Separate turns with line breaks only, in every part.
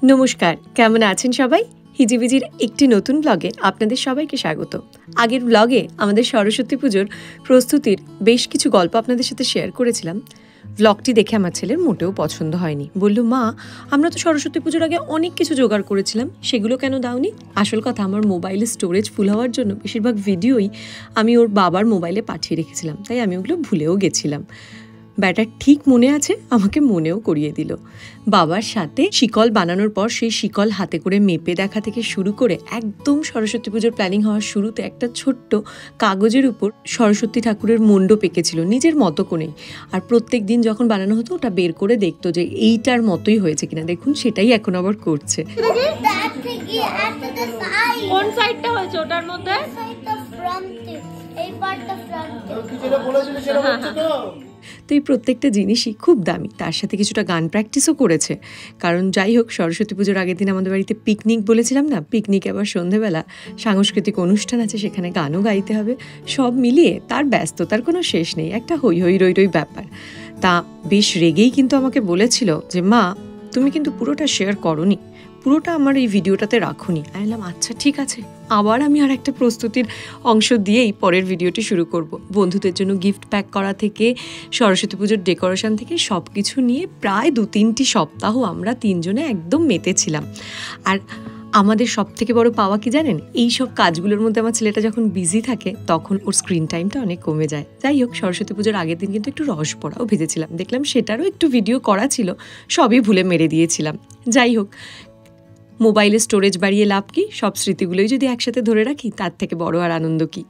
নমস্কার, কেমন আছেন সবাই? হিজিবিজির একটি নতুন ব্লগে আপনাদের সবাইকে স্বাগত। আগের ব্লগে আমাদের সরস্বতী পুজোর প্রস্তুতির বেশ কিছু গল্প আপনাদের সাথে শেয়ার করেছিলাম। ব্লগটি দেখে আমার ছেলের মোটেও পছন্দ হয়নি। বলল, মা, আমরা তো সরস্বতী পুজোর আগে অনেক কিছু জোগাড় করেছিলাম, সেগুলো কেন দাওনি? আসল কথা, আমার মোবাইলের স্টোরেজ ফুল হওয়ার জন্য বেশিরভাগ ভিডিওই আমি ওর বাবার মোবাইলে পাঠিয়ে রেখেছিলাম, তাই আমি ওগুলো ভুলেও গেছিলাম। ব্যাটার ঠিক মনে আছে, আমাকে মনেও করিয়ে দিল। বাবার সাথে শিকল বানানোর পর সেই শিকল হাতে করে মেপে দেখা থেকে শুরু করে একদম সরস্বতী পুজোর প্ল্যানিং হওয়ার শুরুতে একটা ছোট্ট কাগজের উপর সরস্বতী ঠাকুরের মণ্ডপ এঁকেছিল নিজের মতো করেই। আর প্রত্যেক দিন যখন বানানো হতো ওটা বের করে দেখতো যে এইটার মতোই হয়েছে কিনা। দেখুন, সেটাই এখন আবার করছে।
কোন সাইডটা হয়েছে ওটার মধ্যে?
তো এই প্রত্যেকটা জিনিসই খুব দামি, তার সাথে কিছুটা গান প্র্যাকটিসও করেছে। কারণ যাই হোক, সরস্বতী পুজোর আগের দিন আমাদের বাড়িতে পিকনিক বলেছিলাম না, পিকনিকে আবার সন্ধেবেলা সাংস্কৃতিক অনুষ্ঠান আছে, সেখানে গানও গাইতে হবে। সব মিলিয়ে তার ব্যস্ততার কোনো শেষ নেই, একটা হই হই রই রই ব্যাপার। তা বেশ রেগেই কিন্তু আমাকে বলেছিল যে, মা, তুমি কিন্তু পুরোটা শেয়ার করোনি, পুরোটা আমার এই ভিডিওটাতে রাখুনি। আমি বললাম, আচ্ছা ঠিক আছে। আবার আমি আর একটা প্রস্তুতির অংশ দিয়েই পরের ভিডিওটি শুরু করব। বন্ধুদের জন্য গিফট প্যাক করা থেকে সরস্বতী পুজোর ডেকোরেশন থেকে সব কিছু নিয়ে প্রায় 2-3টি সপ্তাহ আমরা তিনজনে একদম মেতেছিলাম। আর আমাদের সব থেকে বড় পাওয়া কি জানেন? এই সব কাজগুলোর মধ্যে আমার ছেলেটা যখন বিজি থাকে তখন ওর স্ক্রিন টাইমটা অনেক কমে যায়। যাই হোক, সরস্বতী পুজোর আগের দিন কিন্তু একটু রস পড়াও ভেজেছিলাম, দেখলাম সেটারও একটু ভিডিও করা ছিল, সবই ভুলে মেরে দিয়েছিলাম। যাই হোক, মোবাইলের স্টোরেজ বাড়িয়ে লাভ কি? সব স্মৃতিগুলোই যদি একসাথে ধরে রাখি, তার থেকে বড় আর আনন্দ কি।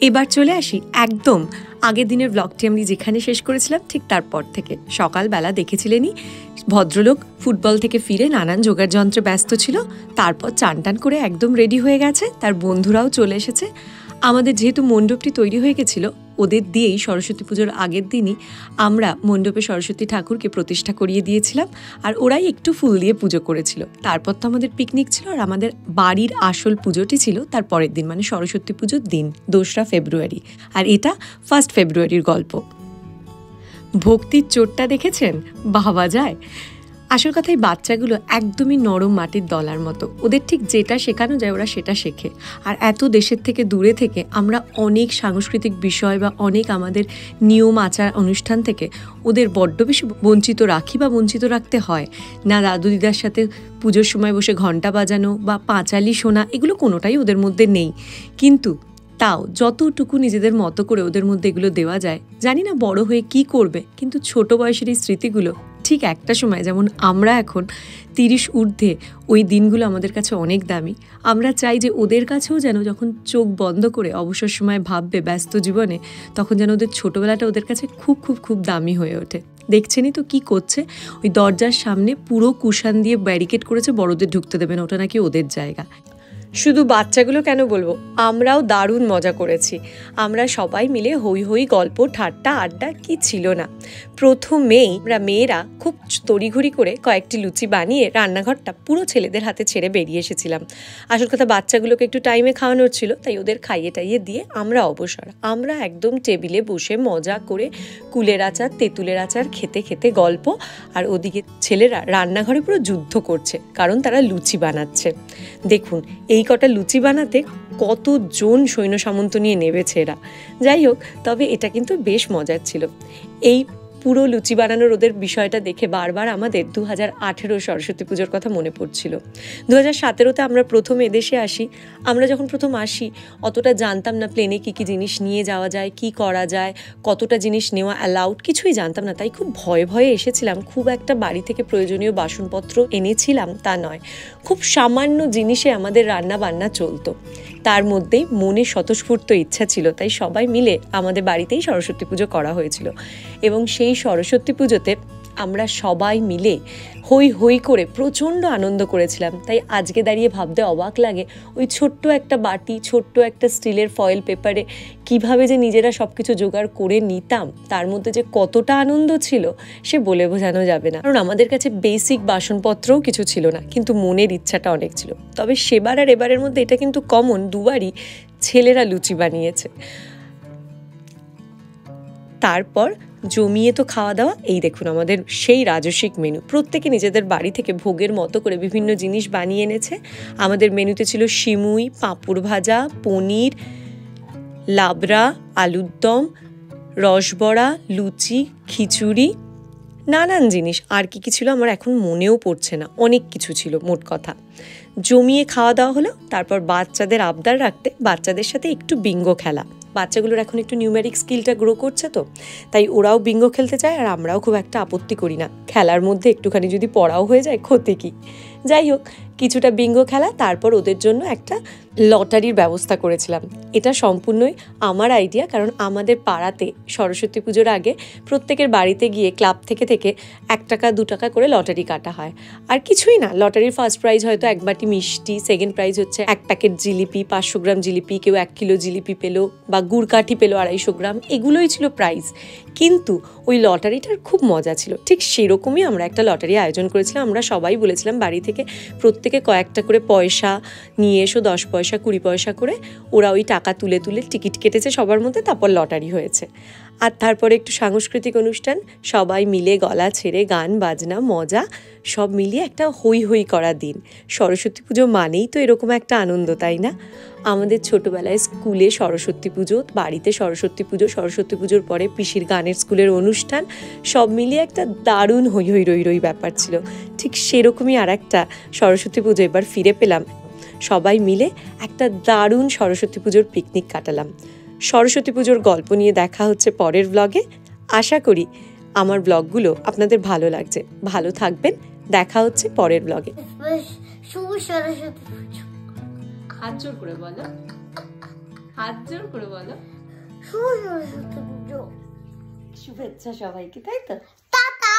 এবার চলে আসি একদম আগের দিনের ব্লগটি আমি যেখানে শেষ করেছিলাম ঠিক তারপর থেকে। সকালবেলা দেখেছিলেনই, ভদ্রলোক ফুটবল থেকে ফিরে নানান জোগাড় যন্ত্রে ব্যস্ত ছিল। তারপর চান টান করে একদম রেডি হয়ে গেছে, তার বন্ধুরাও চলে এসেছে। আমাদের যেহেতু মণ্ডপটি তৈরি হয়ে গেছিল, ওদের দিয়েই সরস্বতী পুজোর আগের দিনই আমরা মণ্ডপে সরস্বতী ঠাকুরকে প্রতিষ্ঠা করিয়ে দিয়েছিলাম, আর ওরাই একটু ফুল দিয়ে পুজো করেছিল। তারপর তো আমাদের পিকনিক ছিল, আর আমাদের বাড়ির আসল পুজোটি ছিল তার পরের দিন, মানে সরস্বতী পুজোর দিন 2রা ফেব্রুয়ারি। আর এটা 1 ফেব্রুয়ারির গল্প। ভক্তির চোটটা দেখেছেন? ভাবা যায়। আসল কথা, এই বাচ্চাগুলো একদমই নরম মাটির দলার মতো। ওদের ঠিক যেটা শেখানো যায় ওরা সেটা শেখে। আর এত দেশের থেকে দূরে থেকে আমরা অনেক সাংস্কৃতিক বিষয় বা অনেক আমাদের নিয়ম আচার অনুষ্ঠান থেকে ওদের বড্ড বেশি বঞ্চিত রাখি বা বঞ্চিত রাখতে হয় না। দাদু দিদার সাথে পুজোর সময় বসে ঘন্টা বাজানো বা পাঁচালি শোনা, এগুলো কোনোটাই ওদের মধ্যে নেই। কিন্তু তাও যতটুকু নিজেদের মতো করে ওদের মধ্যে এগুলো দেওয়া যায়, জানি না বড় হয়ে কি করবে, কিন্তু ছোট বয়সের এই স্মৃতিগুলো ঠিক একটা সময়, যেমন আমরা এখন 30 ঊর্ধ্বে, ওই দিনগুলো আমাদের কাছে অনেক দামি। আমরা চাই যে ওদের কাছেও যেন যখন চোখ বন্ধ করে অবসর সময় ভাববে ব্যস্ত জীবনে, তখন যেন ওদের ছোটবেলাটা ওদের কাছে খুব খুব খুব দামি হয়ে ওঠে। দেখছেনই তো কি করছে, ওই দরজার সামনে পুরো কুশান দিয়ে ব্যারিকেড করেছে, বড়দের ঢুকতে দেবে না, ওটা নাকি ওদের জায়গা। শুধু বাচ্চাগুলো কেন বলবো, আমরাও দারুণ মজা করেছি। আমরা সবাই মিলে হই হই গল্প, ঠাট্টা, আড্ডা কি ছিল না। প্রথমেই আমরা মেয়েরা খুব তড়িঘড়ি করে কয়েকটি লুচি বানিয়ে রান্নাঘরটা পুরো ছেলেদের হাতে ছেড়ে বেরিয়ে এসেছিলাম। আসল কথা, বাচ্চাগুলোকে একটু টাইমে খাওয়ানোর ছিল, তাই ওদের খাইয়ে টাইয়ে দিয়ে আমরা অবসর। আমরা একদম টেবিলে বসে মজা করে কুলের আচার, তেঁতুলের আচার খেতে খেতে গল্প, আর ওদিকে ছেলেরা রান্নাঘরে পুরো যুদ্ধ করছে, কারণ তারা লুচি বানাচ্ছে। দেখুন, এই কটা লুচি বানাতে কতজন সৈন্য সামন্ত নিয়ে নেমেছে এরা। যাই হোক, তবে এটা কিন্তু বেশ মজার ছিল। এই পুরো লুচি বানানোর ওদের বিষয়টা দেখে বারবার আমাদের 2018 সরস্বতী পুজোর কথা মনে পড়ছিল। 2017তে আমরা প্রথম এদেশে আসি। আমরা যখন প্রথম আসি অতটা জানতাম না প্লেনে কী কী জিনিস নিয়ে যাওয়া যায়, কি করা যায়, কতটা জিনিস নেওয়া অ্যালাউড, কিছুই জানতাম না। তাই খুব ভয়ে ভয়ে এসেছিলাম। খুব একটা বাড়ি থেকে প্রয়োজনীয় বাসনপত্র এনেছিলাম তা নয়, খুব সামান্য জিনিসে আমাদের রান্না বান্না চলতো। তার মধ্যেই মনে স্বতঃস্ফূর্ত ইচ্ছা ছিল, তাই সবাই মিলে আমাদের বাড়িতেই সরস্বতী পুজো করা হয়েছিল। এবং সেই সরস্বতী পুজোতে আমরা সবাই মিলে হই হই করে প্রচণ্ড আনন্দ করেছিলাম। তাই আজকে দাঁড়িয়ে ভাবতে অবাক লাগে, ওই ছোট্ট একটা বাটি, ছোট্ট একটা স্টিলের ফয়েল পেপারে কিভাবে যে নিজেরা সব কিছু জোগাড় করে নিতাম, তার মধ্যে যে কতটা আনন্দ ছিল সে বলে বোঝানো যাবে না। কারণ আমাদের কাছে বেসিক বাসনপত্রও কিছু ছিল না, কিন্তু মনের ইচ্ছাটা অনেক ছিল। তবে সেবার আর এবারের মধ্যে এটা কিন্তু কমন, দুবারই ছেলেরা লুচি বানিয়েছে। তারপর জমিয়ে তো খাওয়া দাওয়া। এই দেখুন আমাদের সেই রাজস্বিক মেনু, প্রত্যেকে নিজেদের বাড়ি থেকে ভোগের মতো করে বিভিন্ন জিনিস বানিয়ে এনেছে। আমাদের মেনুতে ছিল সিমুই, পাঁপড় ভাজা, পনির, লাবড়া, আলুর দম, রসবড়া, লুচি, খিচুড়ি, নানান জিনিস। আর কি ছিল আমার এখন মনেও পড়ছে না, অনেক কিছু ছিল। মোট কথা জমিয়ে খাওয়া দাওয়া হলো। তারপর বাচ্চাদের আবদার রাখতে বাচ্চাদের সাথে একটু বিঙ্গো খেলা। বাচ্চাগুলোর এখন একটু নিউমেরিক স্কিলটা গ্রো করছে, তো তাই ওরাও বিঙ্গো খেলতে চায়, আর আমরাও খুব একটা আপত্তি করি না। খেলার মধ্যে একটুখানি যদি পড়াও হয়ে যায় ক্ষতি কি। যাই হোক, কিছুটা বিঙ্গো খেলা, তারপর ওদের জন্য একটা লটারির ব্যবস্থা করেছিলাম। এটা সম্পূর্ণই আমার আইডিয়া, কারণ আমাদের পাড়াতে সরস্বতী পুজোর আগে প্রত্যেকের বাড়িতে গিয়ে ক্লাব থেকে 1 টাকা 2 টাকা করে লটারি কাটা হয়। আর কিছুই না, লটারির ফার্স্ট প্রাইজ হয়তো 1 বাটি মিষ্টি, সেকেন্ড প্রাইজ হচ্ছে 1 প্যাকেট জিলিপি, 500 গ্রাম জিলিপি, কেউ 1 কিলো জিলিপি পেলো, বা গুড়কাঠি পেলো 250 গ্রাম, এগুলোই ছিল প্রাইজ। কিন্তু ওই লটারিটার খুব মজা ছিল। ঠিক সেরকমই আমরা একটা লটারি আয়োজন করেছিলাম। আমরা সবাই বলেছিলাম বাড়ি থেকে প্রত্যেকে কয়েকটা করে পয়সা নিয়ে এসো, 10 পয়সা 20 পয়সা করে। ওরা ওই টাকা তুলে তুলে টিকিট কেটেছে সবার মধ্যে, তারপর লটারি হয়েছে। আর তারপরে একটু সাংস্কৃতিক অনুষ্ঠান, সবাই মিলে গলা ছেড়ে গান বাজনা মজা সব মিলিয়ে একটা হই হই করা দিন। সরস্বতী পুজো মানেই তো এরকম একটা আনন্দ, তাই না? আমাদের ছোটোবেলায় স্কুলে সরস্বতী পুজো, বাড়িতে সরস্বতী পুজো, সরস্বতী পুজোর পরে পিসির গানের স্কুলের অনুষ্ঠান, সব মিলিয়ে একটা দারুণ হই হই রই রই ব্যাপার ছিল। ঠিক সেরকমই আর একটা সরস্বতী পুজো এবার ফিরে পেলাম। সবাই মিলে একটা দারুণ সরস্বতী পুজোর পিকনিক কাটালাম। সরস্বতী পুজোর গল্প নিয়ে দেখা হচ্ছে পরের ব্লগে। আশা করি আমার ব্লগগুলো আপনাদের ভালো লাগছে। ভালো থাকবেন, দেখা হচ্ছে পরের ব্লগে।
শুভ সরস্বতী পুজো।
হাত জোর করে বলো, হাত জোর করে বলো।
শুভ সরস্বতী পুজো।
শুভেচ্ছা সবাইকে, তাই তো?
টাটা।